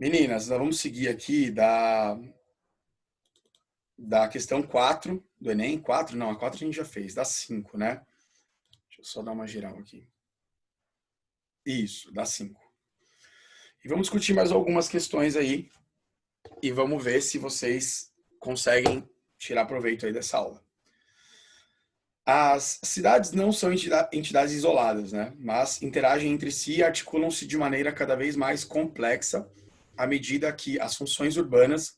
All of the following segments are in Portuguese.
Meninas, nós vamos seguir aqui da questão 4 do Enem. 4? Não, a 4 a gente já fez, da 5, né? Deixa eu só dar uma geral aqui. Isso, da 5. E vamos discutir mais algumas questões aí e vamos ver se vocês conseguem tirar proveito aí dessa aula. As cidades não são entidades isoladas, né? Mas interagem entre si e articulam-se de maneira cada vez mais complexa à medida que as funções urbanas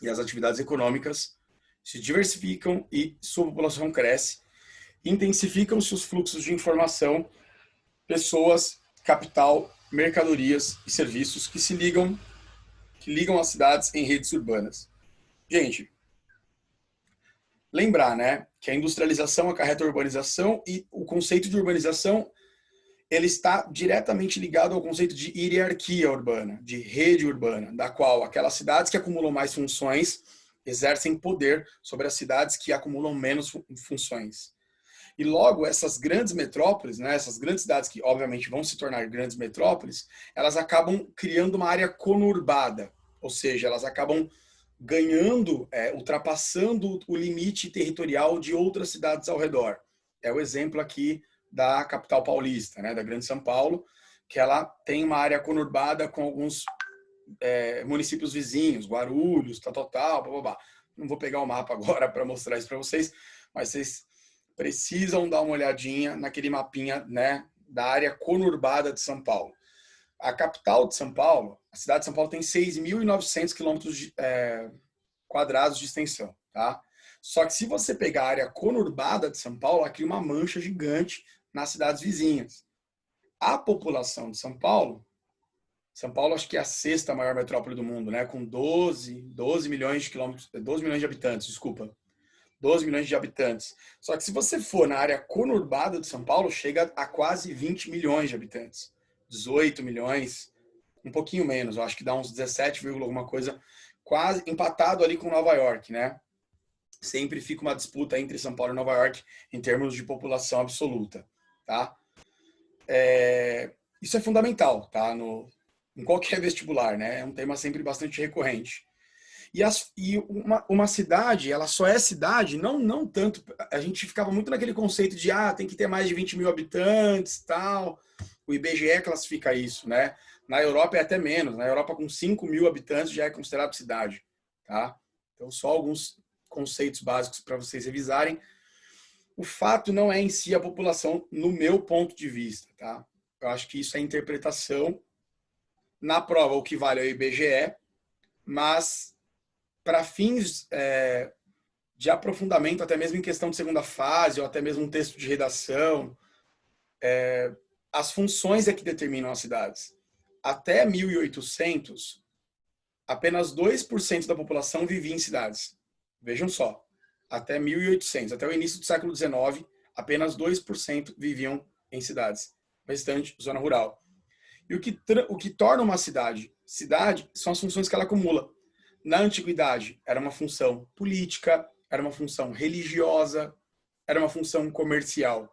e as atividades econômicas se diversificam e sua população cresce. Intensificam-se os fluxos de informação, pessoas, capital, mercadorias e serviços que ligam as cidades em redes urbanas. Gente, lembrar, né, que a industrialização acarreta a urbanização e o conceito de urbanização ele está diretamente ligado ao conceito de hierarquia urbana, de rede urbana, da qual aquelas cidades que acumulam mais funções exercem poder sobre as cidades que acumulam menos funções. E logo, essas grandes metrópoles, né, essas grandes cidades que obviamente vão se tornar grandes metrópoles, elas acabam criando uma área conurbada, ou seja, elas acabam ganhando, ultrapassando o limite territorial de outras cidades ao redor. É o exemplo aqui da capital paulista, né, da Grande São Paulo, que ela tem uma área conurbada com alguns municípios vizinhos, Guarulhos, tal. Não vou pegar o mapa agora para mostrar isso para vocês, mas vocês precisam dar uma olhadinha naquele mapinha, né, da área conurbada de São Paulo. A capital de São Paulo, a cidade de São Paulo tem 6.900 quilômetros quadrados de extensão, tá? Só que se você pegar a área conurbada de São Paulo, ela cria uma mancha gigante nas cidades vizinhas. A população de São Paulo acho que é a sexta maior metrópole do mundo, né? Com 12 milhões de quilômetros, 12 milhões de habitantes, desculpa. 12 milhões de habitantes. Só que se você for na área conurbada de São Paulo, chega a quase 20 milhões de habitantes. 18 milhões, um pouquinho menos, eu acho que dá uns 17, alguma coisa, quase empatado ali com Nova York, né? Sempre fica uma disputa entre São Paulo e Nova York em termos de população absoluta, tá? Isso é fundamental, tá? Em qualquer vestibular, né? É um tema sempre bastante recorrente. E uma cidade, ela só é cidade, não tanto. A gente ficava muito naquele conceito de tem que ter mais de 20 mil habitantes, tal. O IBGE classifica isso, né? Na Europa é até menos. Na Europa, com 5 mil habitantes, já é considerado cidade, tá? Então, só alguns conceitos básicos para vocês revisarem. O fato não é em si a população, no meu ponto de vista, tá? Eu acho que isso é interpretação. Na prova, o que vale é o IBGE, mas para fins de aprofundamento, até mesmo em questão de segunda fase, ou até mesmo um texto de redação, as funções é que determinam as cidades. Até 1800, apenas 2% da população vivia em cidades. Vejam só, até 1800, até o início do século XIX, apenas 2% viviam em cidades. O restante, zona rural. E o que torna uma cidade são as funções que ela acumula. Na antiguidade, era uma função política, era uma função religiosa, era uma função comercial.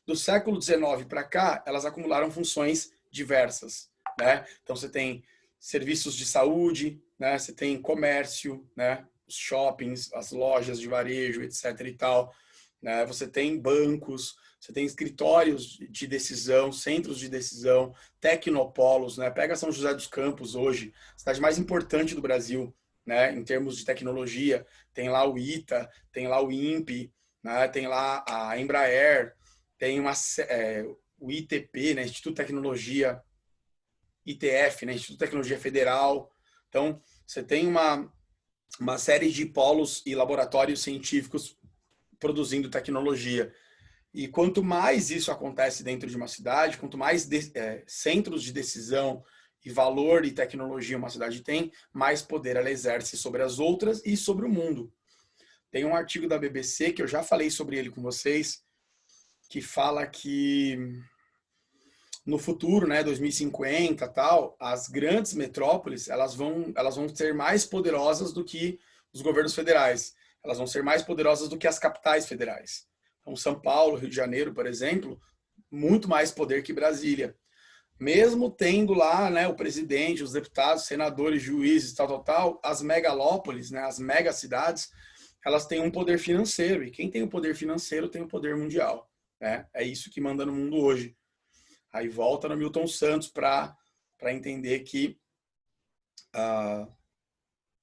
Do século XIX para cá, elas acumularam funções diversas, né? Então você tem serviços de saúde, né? Você tem comércio, né? Os shoppings, as lojas de varejo, etc. e tal, né? Você tem bancos, você tem escritórios de decisão, centros de decisão, tecnopolos, né? Pega São José dos Campos hoje, a cidade mais importante do Brasil, né? Em termos de tecnologia, tem lá o ITA, tem lá o INPE, né? Tem lá a Embraer, tem o ITP, né? Instituto de Tecnologia, ITF, né? Instituto de Tecnologia Federal. Então, você tem uma série de polos e laboratórios científicos produzindo tecnologia. E quanto mais isso acontece dentro de uma cidade, quanto mais centros de decisão e valor e tecnologia uma cidade tem, mais poder ela exerce sobre as outras e sobre o mundo. Tem um artigo da BBC, que eu já falei sobre ele com vocês, que fala que no futuro, né, 2050 tal, as grandes metrópoles, elas vão ser mais poderosas do que os governos federais. Elas vão ser mais poderosas do que as capitais federais. Então, São Paulo, Rio de Janeiro, por exemplo, muito mais poder que Brasília. Mesmo tendo lá, né, o presidente, os deputados, senadores, juízes, tal, as megalópolis, né, as megacidades, elas têm um poder financeiro. E quem tem o poder financeiro tem o poder mundial. Né? É isso que manda no mundo hoje. Aí volta no Milton Santos para entender que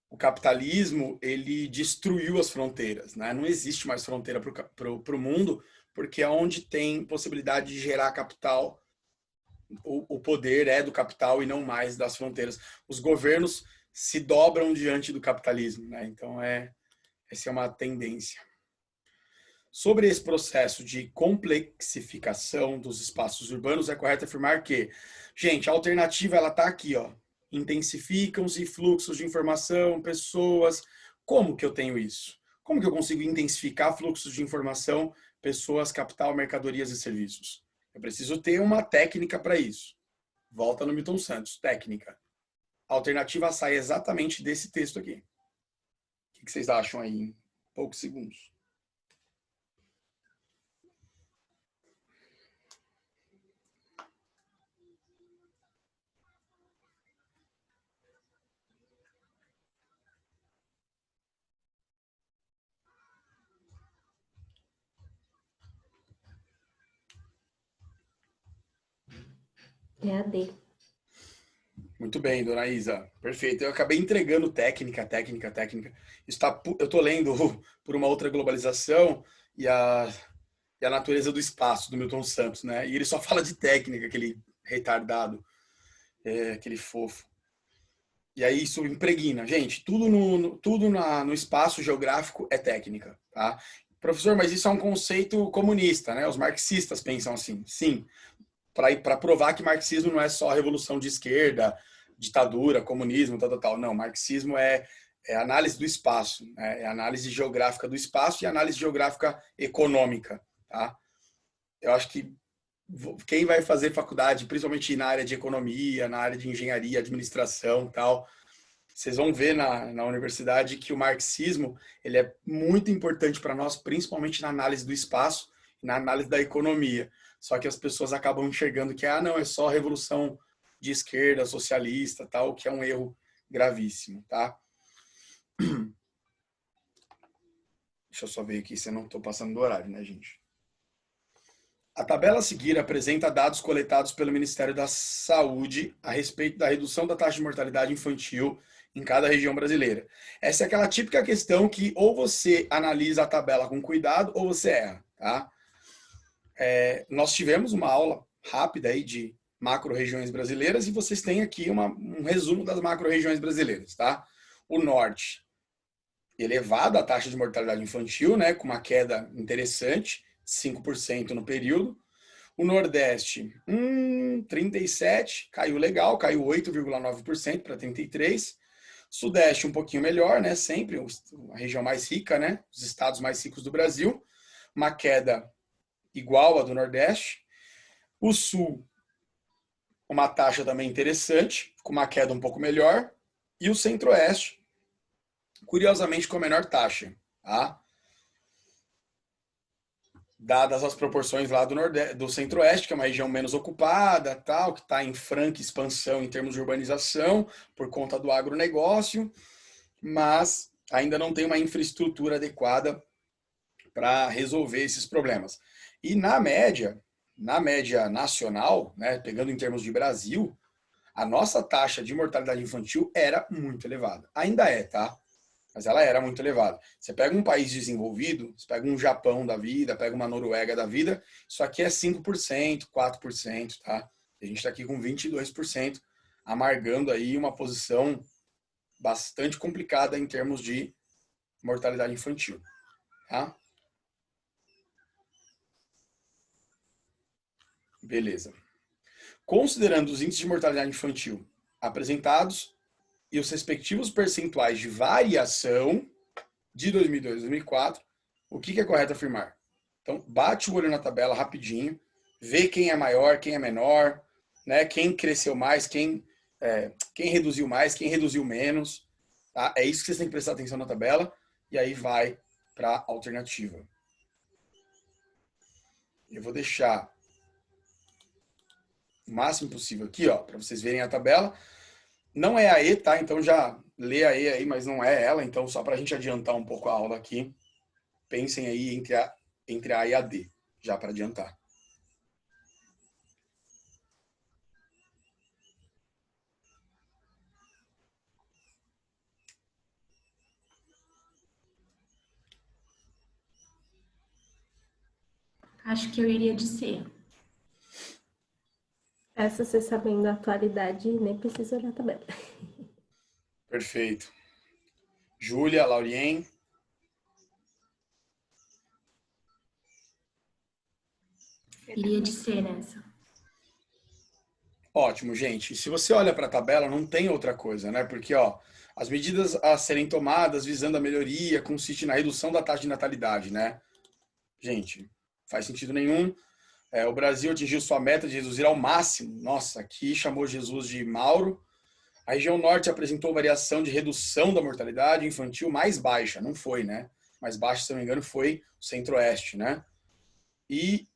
o capitalismo ele destruiu as fronteiras. Né? Não existe mais fronteira para o mundo, porque é onde tem possibilidade de gerar capital, o poder é do capital e não mais das fronteiras. Os governos se dobram diante do capitalismo. Né? Então, essa é uma tendência. Sobre esse processo de complexificação dos espaços urbanos, é correto afirmar que, gente, a alternativa ela está aqui, ó. Intensificam-se fluxos de informação, pessoas. Como que eu tenho isso? Como que eu consigo intensificar fluxos de informação, pessoas, capital, mercadorias e serviços? Eu preciso ter uma técnica para isso. Volta no Milton Santos, técnica. A alternativa sai exatamente desse texto aqui. O que vocês acham aí em poucos segundos? É a D. Muito bem, dona Isa. Perfeito. Eu acabei entregando técnica. Eu estou lendo por uma outra globalização e a natureza do espaço, do Milton Santos, né? E ele só fala de técnica, aquele retardado, aquele fofo. E aí isso impregna. Gente, tudo no espaço geográfico é técnica, tá? Professor, mas isso é um conceito comunista, né? Os marxistas pensam assim. Sim, para provar que marxismo não é só revolução de esquerda, ditadura, comunismo, tal. Não, marxismo é análise do espaço, né? É análise geográfica do espaço e análise geográfica econômica. Tá? Eu acho que quem vai fazer faculdade, principalmente na área de economia, na área de engenharia, administração tal, vocês vão ver na universidade que o marxismo ele é muito importante para nós, principalmente na análise do espaço e na análise da economia. Só que as pessoas acabam enxergando que não, é só revolução de esquerda, socialista, tal, que é um erro gravíssimo, tá? Deixa eu só ver aqui se eu não estou passando do horário, né, gente? A tabela a seguir apresenta dados coletados pelo Ministério da Saúde a respeito da redução da taxa de mortalidade infantil em cada região brasileira. Essa é aquela típica questão que ou você analisa a tabela com cuidado ou você erra, tá? Nós tivemos uma aula rápida aí de macro-regiões brasileiras e vocês têm aqui um resumo das macro-regiões brasileiras, tá? O norte, elevada a taxa de mortalidade infantil, né, com uma queda interessante, 5% no período. O Nordeste, 37%, caiu legal, caiu 8,9% para 33%. Sudeste um pouquinho melhor, né, sempre a região mais rica, né, os estados mais ricos do Brasil, uma queda igual à do Nordeste. O Sul, uma taxa também interessante, com uma queda um pouco melhor. E o Centro-Oeste, curiosamente, com a menor taxa. Tá? Dadas as proporções lá do Centro-Oeste, que é uma região menos ocupada, tal, que está em franca expansão em termos de urbanização, por conta do agronegócio, mas ainda não tem uma infraestrutura adequada para resolver esses problemas. E na média nacional, né, pegando em termos de Brasil, a nossa taxa de mortalidade infantil era muito elevada. Ainda é, tá? Mas ela era muito elevada. Você pega um país desenvolvido, você pega um Japão da vida, pega uma Noruega da vida, isso aqui é 5%, 4%, tá? A gente está aqui com 22%, amargando aí uma posição bastante complicada em termos de mortalidade infantil, tá? Beleza. Considerando os índices de mortalidade infantil apresentados e os respectivos percentuais de variação de 2002 a 2004, o que é correto afirmar? Então, bate o olho na tabela rapidinho, vê quem é maior, quem é menor, né? Quem cresceu mais, quem reduziu mais, quem reduziu menos. Tá? É isso que vocês têm que prestar atenção na tabela e aí vai para a alternativa. Eu vou deixar o máximo possível aqui, ó, para vocês verem a tabela. Não é a E, tá? Então já lê a E aí, mas não é ela. Então, só para a gente adiantar um pouco a aula aqui, pensem aí entre a e a D, já para adiantar. Acho que eu iria de C. Essa você sabendo a atualidade, nem precisa olhar a tabela. Perfeito. Júlia, Laurien. Iria de C nessa. Ótimo, gente. Se você olha para a tabela, não tem outra coisa, né? Porque, ó, as medidas a serem tomadas visando a melhoria consiste na redução da taxa de natalidade, né? Gente, faz sentido nenhum. O Brasil atingiu sua meta de reduzir ao máximo. Nossa, aqui chamou Jesus de Mauro. A região norte apresentou variação de redução da mortalidade infantil mais baixa. Não foi, né? Mais baixa, se não me engano, foi o centro-oeste, né? E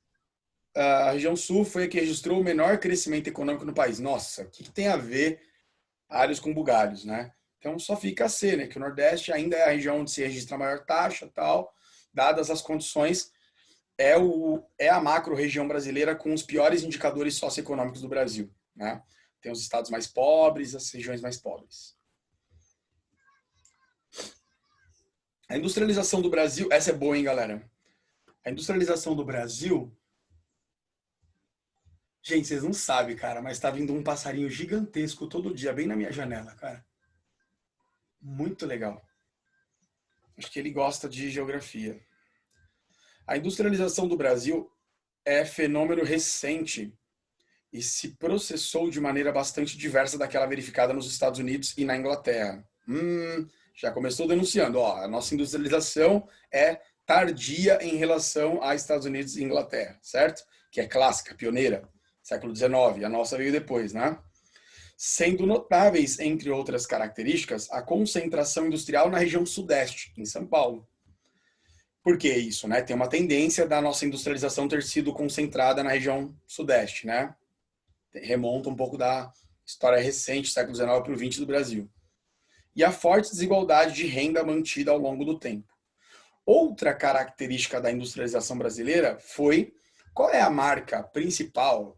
a região sul foi a que registrou o menor crescimento econômico no país. Nossa, o que tem a ver alhos com bugalhos, né? Então só fica a C, né? Que o Nordeste ainda é a região onde se registra a maior taxa, tal, dadas as condições, é a macro-região brasileira com os piores indicadores socioeconômicos do Brasil, né? Tem os estados mais pobres, as regiões mais pobres. A industrialização do Brasil, essa é boa, hein, galera? A industrialização do Brasil, gente, vocês não sabem, cara, mas tá vindo um passarinho gigantesco todo dia, bem na minha janela, cara. Muito legal. Acho que ele gosta de geografia. A industrialização do Brasil é fenômeno recente e se processou de maneira bastante diversa daquela verificada nos Estados Unidos e na Inglaterra. Já começou denunciando, ó, a nossa industrialização é tardia em relação a Estados Unidos e Inglaterra, certo? Que é clássica, pioneira, século XIX, a nossa veio depois, né? Sendo notáveis, entre outras características, a concentração industrial na região sudeste, em São Paulo. Por que isso, né? Tem uma tendência da nossa industrialização ter sido concentrada na região sudeste, né? Remonta um pouco da história recente, século XIX para o XX do Brasil. E a forte desigualdade de renda mantida ao longo do tempo. Outra característica da industrialização brasileira foi qual é a marca principal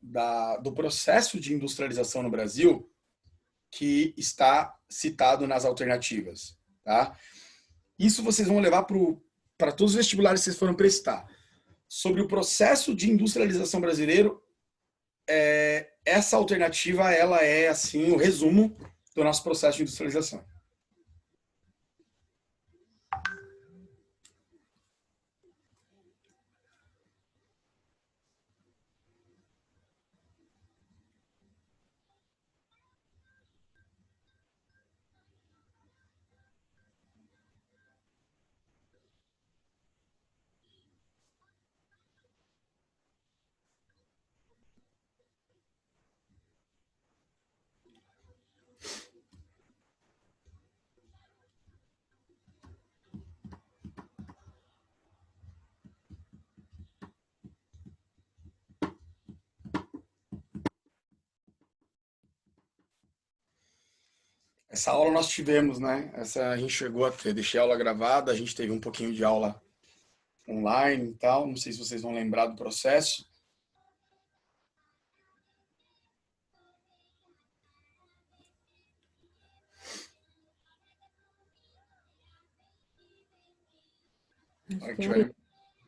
do processo de industrialização no Brasil que está citado nas alternativas, tá? Isso vocês vão levar para todos os vestibulares que vocês foram prestar. Sobre o processo de industrialização brasileiro, essa alternativa ela é assim o resumo do nosso processo de industrialização. Essa aula nós tivemos, né? Essa a gente chegou a ter. Deixei a aula gravada, a gente teve um pouquinho de aula online e tal. Não sei se vocês vão lembrar do processo.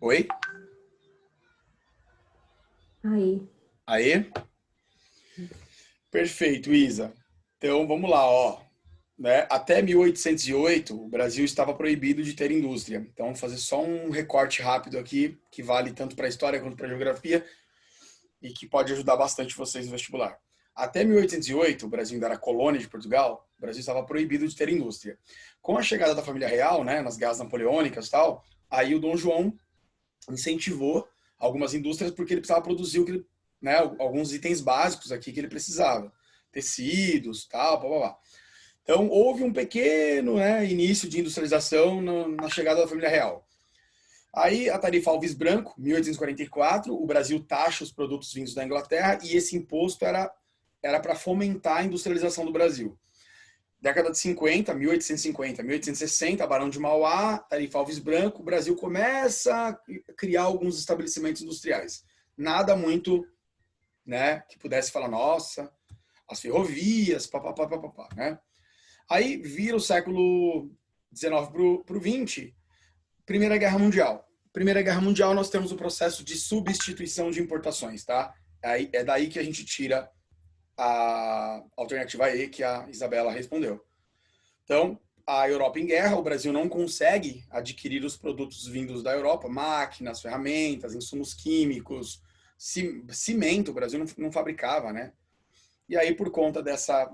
Oi? Aí? Perfeito, Isa. Então, vamos lá, ó. Né? Até 1808, o Brasil estava proibido de ter indústria. Então, vou fazer só um recorte rápido aqui, que vale tanto para a história quanto para a geografia, e que pode ajudar bastante vocês no vestibular. Até 1808, o Brasil ainda era colônia de Portugal, o Brasil estava proibido de ter indústria. Com a chegada da família real, né, nas guerras napoleônicas e tal, aí o Dom João incentivou algumas indústrias porque ele precisava produzir né, alguns itens básicos aqui que ele precisava. Tecidos, tal, blá, blá, blá. Então, houve um pequeno, né, início de industrialização na chegada da família real. Aí a tarifa Alves Branco, 1844, o Brasil taxa os produtos vindos da Inglaterra e esse imposto era para fomentar a industrialização do Brasil. Década de 50, 1850, 1860, Barão de Mauá, tarifa Alves Branco, o Brasil começa a criar alguns estabelecimentos industriais. Nada muito, né, que pudesse falar, nossa, as ferrovias, papapá, né? Aí vira o século XIX para o XX, Primeira Guerra Mundial. Primeira Guerra Mundial, nós temos o processo de substituição de importações, tá? É daí que a gente tira a alternativa E que a Isabela respondeu. Então, a Europa em guerra, o Brasil não consegue adquirir os produtos vindos da Europa, máquinas, ferramentas, insumos químicos, cimento, o Brasil não fabricava, né? E aí, por conta dessa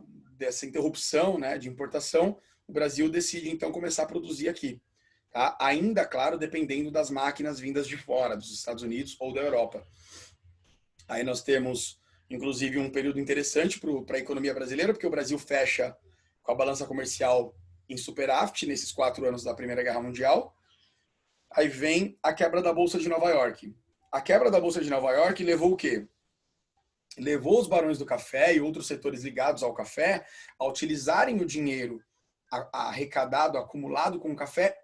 interrupção, né, de importação, o Brasil decide, então, começar a produzir aqui. Tá? Ainda, claro, dependendo das máquinas vindas de fora, dos Estados Unidos ou da Europa. Aí nós temos, inclusive, um período interessante para a economia brasileira, porque o Brasil fecha com a balança comercial em superávit nesses 4 anos da Primeira Guerra Mundial. Aí vem a quebra da Bolsa de Nova York. A quebra da Bolsa de Nova York levou o quê? Levou os barões do café e outros setores ligados ao café a utilizarem o dinheiro arrecadado, acumulado com o café,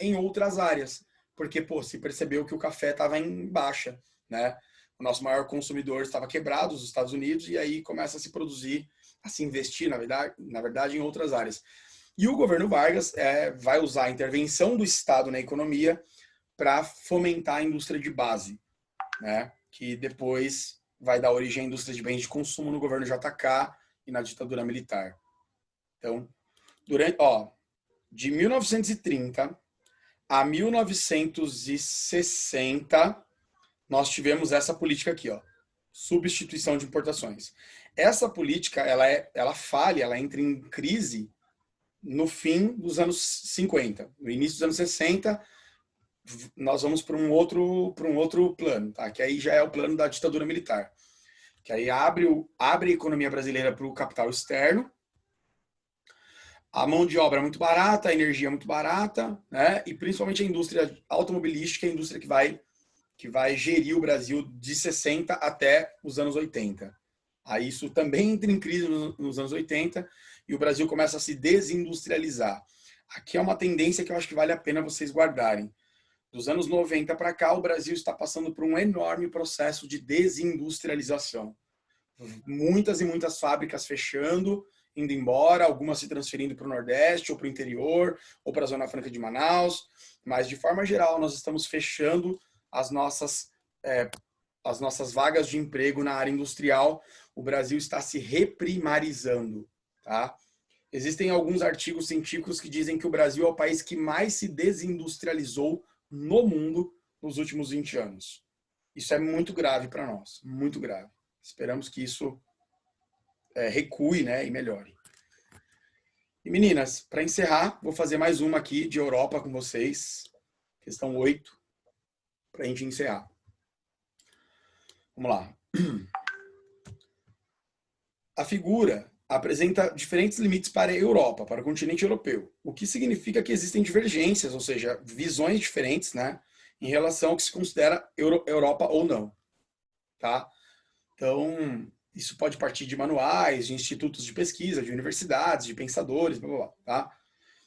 em outras áreas, porque se percebeu que o café estava em baixa, né? O nosso maior consumidor estava quebrado, os Estados Unidos, e aí começa a se produzir, a se investir, na verdade, em outras áreas. E o governo Vargas vai usar a intervenção do Estado na economia para fomentar a indústria de base, né? Que depois vai dar origem à indústria de bens de consumo no governo JK e na ditadura militar. Então, de 1930 a 1960, nós tivemos essa política aqui, ó, substituição de importações. Essa política, ela falha, ela entra em crise no fim dos anos 50. No início dos anos 60, nós vamos para um outro plano, tá? Que aí já é o plano da ditadura militar. Que aí abre a economia brasileira para o capital externo, a mão de obra é muito barata, a energia é muito barata, né? E principalmente a indústria automobilística, a indústria que vai gerir o Brasil de 60 até os anos 80. Aí isso também entra em crise nos anos 80 e o Brasil começa a se desindustrializar. Aqui é uma tendência que eu acho que vale a pena vocês guardarem. Dos anos 90 para cá, o Brasil está passando por um enorme processo de desindustrialização. Muitas e muitas fábricas fechando, indo embora, algumas se transferindo para o Nordeste, ou para o interior, ou para a Zona Franca de Manaus. Mas, de forma geral, nós estamos fechando as nossas vagas de emprego na área industrial. O Brasil está se reprimarizando. Tá? Existem alguns artigos científicos que dizem que o Brasil é o país que mais se desindustrializou no mundo nos últimos 20 anos. Isso é muito grave para nós, muito grave. Esperamos que isso recue, né, e melhore. E meninas, para encerrar, vou fazer mais uma aqui de Europa com vocês. Questão 8, para a gente encerrar. Vamos lá. A figura apresenta diferentes limites para a Europa, para o continente europeu, o que significa que existem divergências, ou seja, visões diferentes, né, em relação ao que se considera Europa ou não. Tá? Então, isso pode partir de manuais, de institutos de pesquisa, de universidades, de pensadores, blá, blá, blá, tá?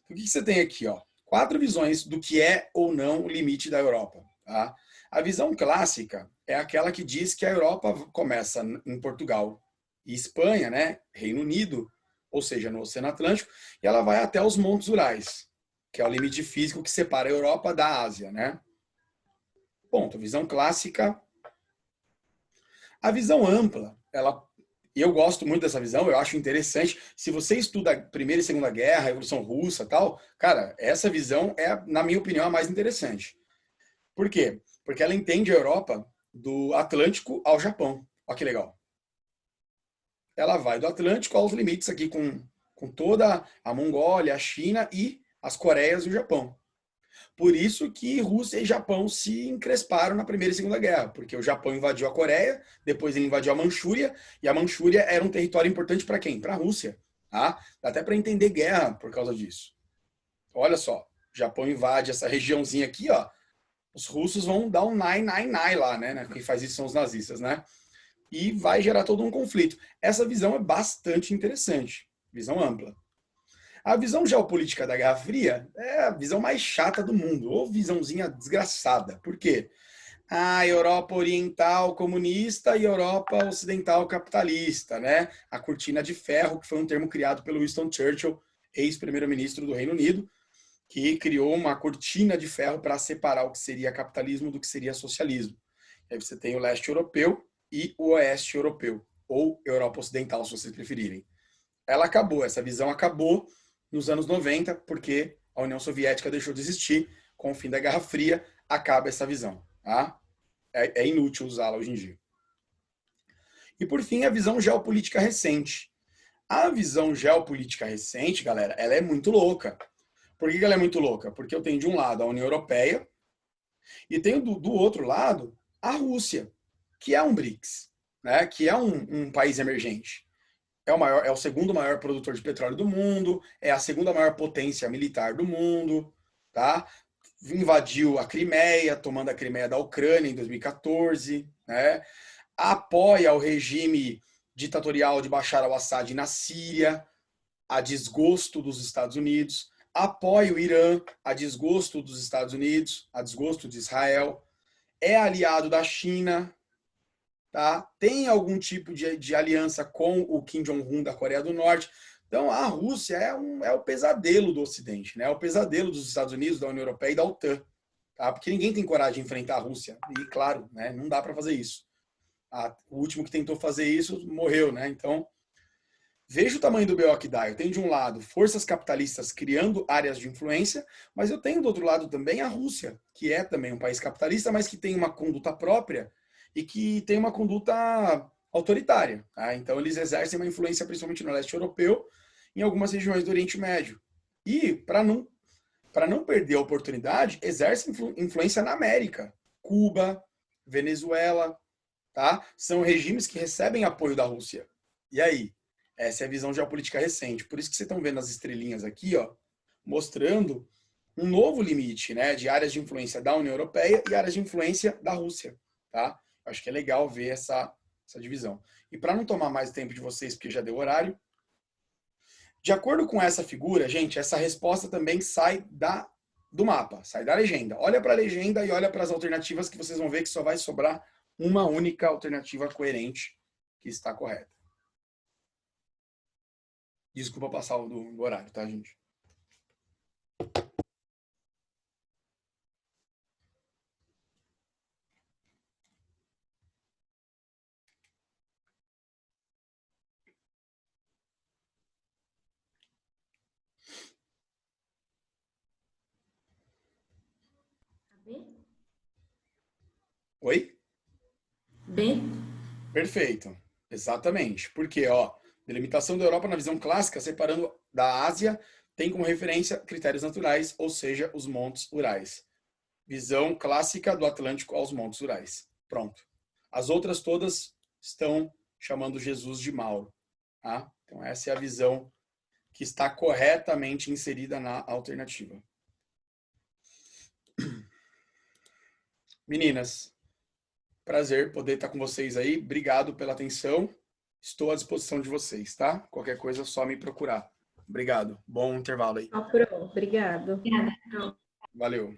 Então, o que você tem aqui? 4 visões do que é ou não o limite da Europa. Tá? A visão clássica é aquela que diz que a Europa começa em Portugal e Espanha, né? Reino Unido, ou seja, no Oceano Atlântico, e ela vai até os Montes Urais, que é o limite físico que separa a Europa da Ásia. Né? Ponto. Visão clássica. A visão ampla, eu gosto muito dessa visão, eu acho interessante. Se você estuda a Primeira e Segunda Guerra, a Revolução Russa, tal, cara, essa visão é, na minha opinião, a mais interessante. Por quê? Porque ela entende a Europa do Atlântico ao Japão. Olha que legal. Ela vai do Atlântico aos limites aqui com toda a Mongólia, a China e as Coreias e o Japão. Por isso que Rússia e Japão se encresparam na Primeira e Segunda Guerra, porque o Japão invadiu a Coreia, depois ele invadiu a Manchúria, e a Manchúria era um território importante para quem? Para a Rússia. Tá? Dá até para entender guerra por causa disso. Olha só, o Japão invade essa regiãozinha aqui, ó, Os russos vão dar um nai, nai, nai lá, né? Quem faz isso são os nazistas, né? E vai gerar todo um conflito. Essa visão é bastante interessante, visão ampla. A visão geopolítica da Guerra Fria é a visão mais chata do mundo, ou visãozinha desgraçada. Por quê? A Europa Oriental comunista e Europa Ocidental capitalista, né? A cortina de ferro, que foi um termo criado pelo Winston Churchill, ex-primeiro-ministro do Reino Unido, que criou uma cortina de ferro para separar o que seria capitalismo do que seria socialismo. Aí você tem o leste europeu e o oeste europeu, ou Europa Ocidental, se vocês preferirem. Ela acabou, essa visão acabou nos anos 90, porque a União Soviética deixou de existir. Com o fim da Guerra Fria, acaba essa visão. Tá? É inútil usá-la hoje em dia. E por fim, a visão geopolítica recente. A visão geopolítica recente, galera, ela é muito louca. Por que ela é muito louca? Porque eu tenho de um lado a União Europeia e tenho do outro lado a Rússia, que é um BRICS, né? Que é um país emergente. É o segundo maior produtor de petróleo do mundo, é a segunda maior potência militar do mundo, tá? Invadiu a Crimeia, tomando a Crimeia da Ucrânia em 2014, né? Apoia o regime ditatorial de Bashar al-Assad na Síria, a desgosto dos Estados Unidos, apoia o Irã, a desgosto dos Estados Unidos, a desgosto de Israel, é aliado da China, tá? Tem algum tipo de aliança com o Kim Jong-un da Coreia do Norte. Então, a Rússia é o pesadelo do Ocidente, né? É o pesadelo dos Estados Unidos, da União Europeia e da OTAN. Tá? Porque ninguém tem coragem de enfrentar a Rússia. E, claro, né, não dá para fazer isso. O último que tentou fazer isso morreu, né? Então, veja o tamanho do BO que dá. Eu tenho, de um lado, forças capitalistas criando áreas de influência, mas eu tenho, do outro lado, também a Rússia, que é também um país capitalista, mas que tem uma conduta própria e que tem uma conduta autoritária. Tá? Então, eles exercem uma influência, principalmente no leste europeu, em algumas regiões do Oriente Médio. E, para não perder a oportunidade, exercem influência na América. Cuba, Venezuela, tá? São regimes que recebem apoio da Rússia. E aí? Essa é a visão geopolítica recente. Por isso que vocês estão vendo as estrelinhas aqui, ó, mostrando um novo limite, né, de áreas de influência da União Europeia e áreas de influência da Rússia. Tá? Acho que é legal ver essa divisão. E para não tomar mais tempo de vocês, porque já deu horário, de acordo com essa figura, gente, essa resposta também sai do mapa, sai da legenda. Olha para a legenda e olha para as alternativas que vocês vão ver que só vai sobrar uma única alternativa coerente que está correta. Desculpa passar do horário, tá, gente? B? Oi? B? Perfeito. Exatamente. Porque, ó, delimitação da Europa na visão clássica, separando da Ásia, tem como referência critérios naturais, ou seja, os montes Urais. Visão clássica do Atlântico aos montes Urais. Pronto. As outras todas estão chamando Jesus de Mauro. Tá? Então, essa é a visão que está corretamente inserida na alternativa. Meninas, prazer poder estar com vocês aí. Obrigado pela atenção. Estou à disposição de vocês, tá? Qualquer coisa é só me procurar. Obrigado. Bom intervalo aí. Pronto, obrigado. Obrigada. Valeu.